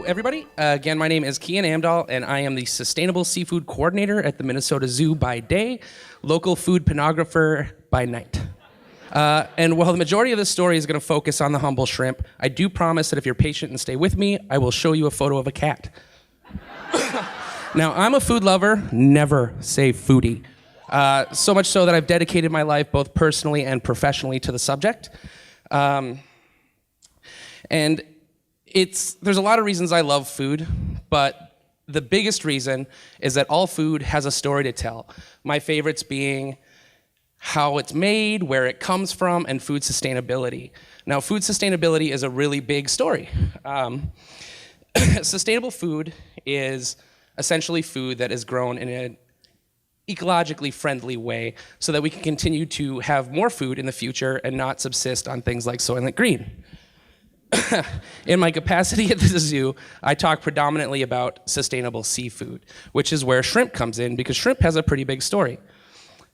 everybody. Again, my name is Keane Amdahl, and I am the Sustainable Seafood Coordinator at the Minnesota Zoo by day, local food pornographer by night. And while the majority of this story is going to focus on the humble shrimp, I do promise that if you're patient and stay with me, I will show you a photo of a cat. Now, I'm a food lover, never say foodie. So much so that I've dedicated my life both personally and professionally to the subject. And there's a lot of reasons I love food, but the biggest reason is that all food has a story to tell. My favorites being how it's made, where it comes from, and food sustainability. Now, food sustainability is a really big story. Sustainable food is essentially food that is grown in an ecologically friendly way so that we can continue to have more food in the future and not subsist on things like Soylent Green. In my capacity at the zoo, I talk predominantly about sustainable seafood, which is where shrimp comes in because shrimp has a pretty big story.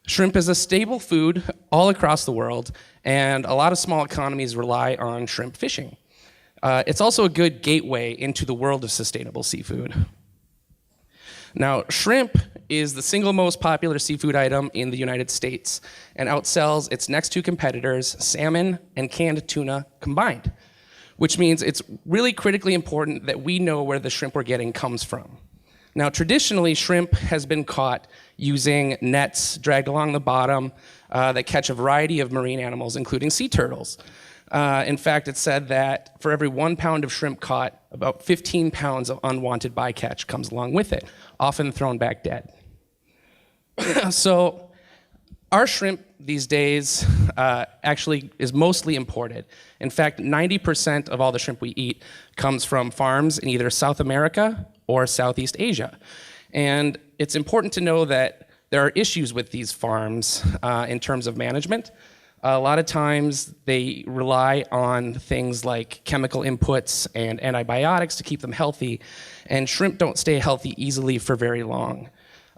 Shrimp is a staple food all across the world, and a lot of small economies rely on shrimp fishing. It's also a good gateway into the world of sustainable seafood. Now, shrimp is the single most popular seafood item in the United States and outsells its next two competitors, salmon and canned tuna combined, which means it's really critically important that we know where the shrimp we're getting comes from. Now, traditionally, shrimp has been caught using nets dragged along the bottom that catch a variety of marine animals, including sea turtles. In fact, it's said that for every 1 pound of shrimp caught, about 15 pounds of unwanted bycatch comes along with it, often thrown back dead. So our shrimp these days actually is mostly imported. In fact, 90% of all the shrimp we eat comes from farms in either South America or Southeast Asia. And it's important to know that there are issues with these farms in terms of management. A lot of times they rely on things like chemical inputs and antibiotics to keep them healthy, and shrimp don't stay healthy easily for very long.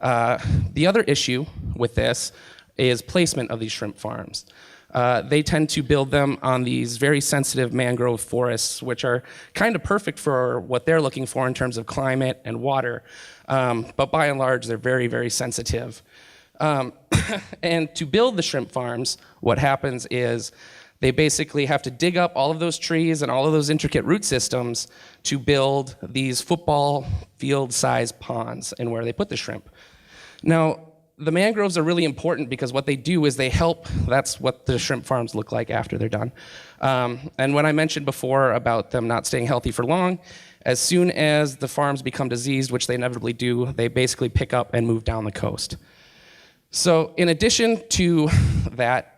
The other issue with this is placement of these shrimp farms. They tend to build them on these very sensitive mangrove forests, which are kind of perfect for what they're looking for in terms of climate and water. But by and large, they're very, very sensitive. And to build the shrimp farms, what happens is they basically have to dig up all of those trees and all of those intricate root systems to build these football field-sized ponds and where they put the shrimp. Now, the mangroves are really important because what they do is they help. That's what the shrimp farms look like after they're done. And when I mentioned before about them not staying healthy for long, as soon as the farms become diseased, which they inevitably do, they basically pick up and move down the coast. So in addition to that,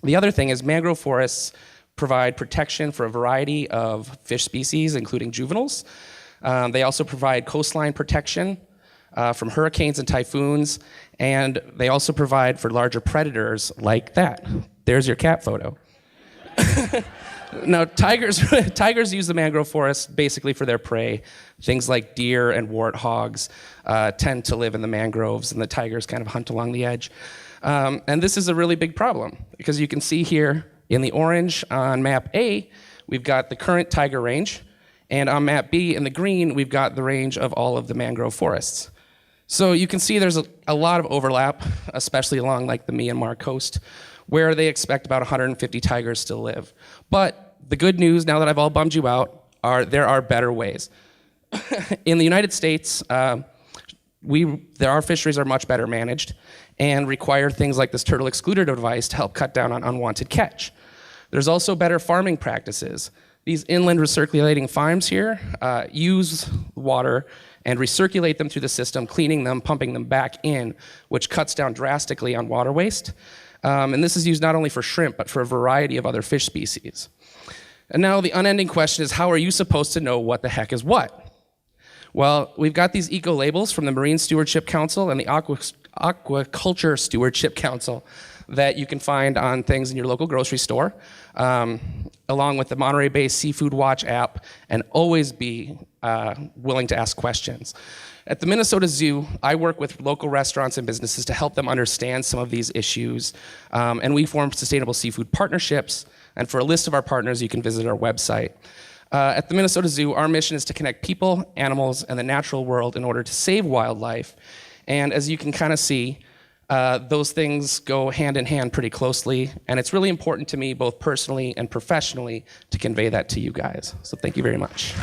the other thing is mangrove forests provide protection for a variety of fish species, including juveniles. They also provide coastline protection from hurricanes and typhoons, and they also provide for larger predators like that. There's your cat photo. Now, tigers use the mangrove forest basically for their prey. Things like deer and warthogs tend to live in the mangroves, and the tigers kind of hunt along the edge. And this is a really big problem, because you can see here in the orange on map A, we've got the current tiger range, and on map B in the green, we've got the range of all of the mangrove forests. So you can see there's a lot of overlap, especially along like the Myanmar coast, where they expect about 150 tigers to live. But the good news, now that I've all bummed you out, there are better ways. In the United States, our fisheries are much better managed and require things like this turtle excluder device to help cut down on unwanted catch. There's also better farming practices. These inland recirculating farms here use water and recirculate them through the system, cleaning them, pumping them back in, which cuts down drastically on water waste. And this is used not only for shrimp, but for a variety of other fish species. And now the unending question is, how are you supposed to know what the heck is what? Well, we've got these Ecolabels from the Marine Stewardship Council and the Aquaculture Stewardship Council that you can find on things in your local grocery store, along with the Monterey-based Seafood Watch app, and always be willing to ask questions. At the Minnesota Zoo, I work with local restaurants and businesses to help them understand some of these issues, and we form sustainable seafood partnerships, and for a list of our partners, you can visit our website. At the Minnesota Zoo, our mission is to connect people, animals, and the natural world in order to save wildlife. And as you can kind of see, those things go hand in hand pretty closely, and it's really important to me, both personally and professionally, to convey that to you guys. So thank you very much.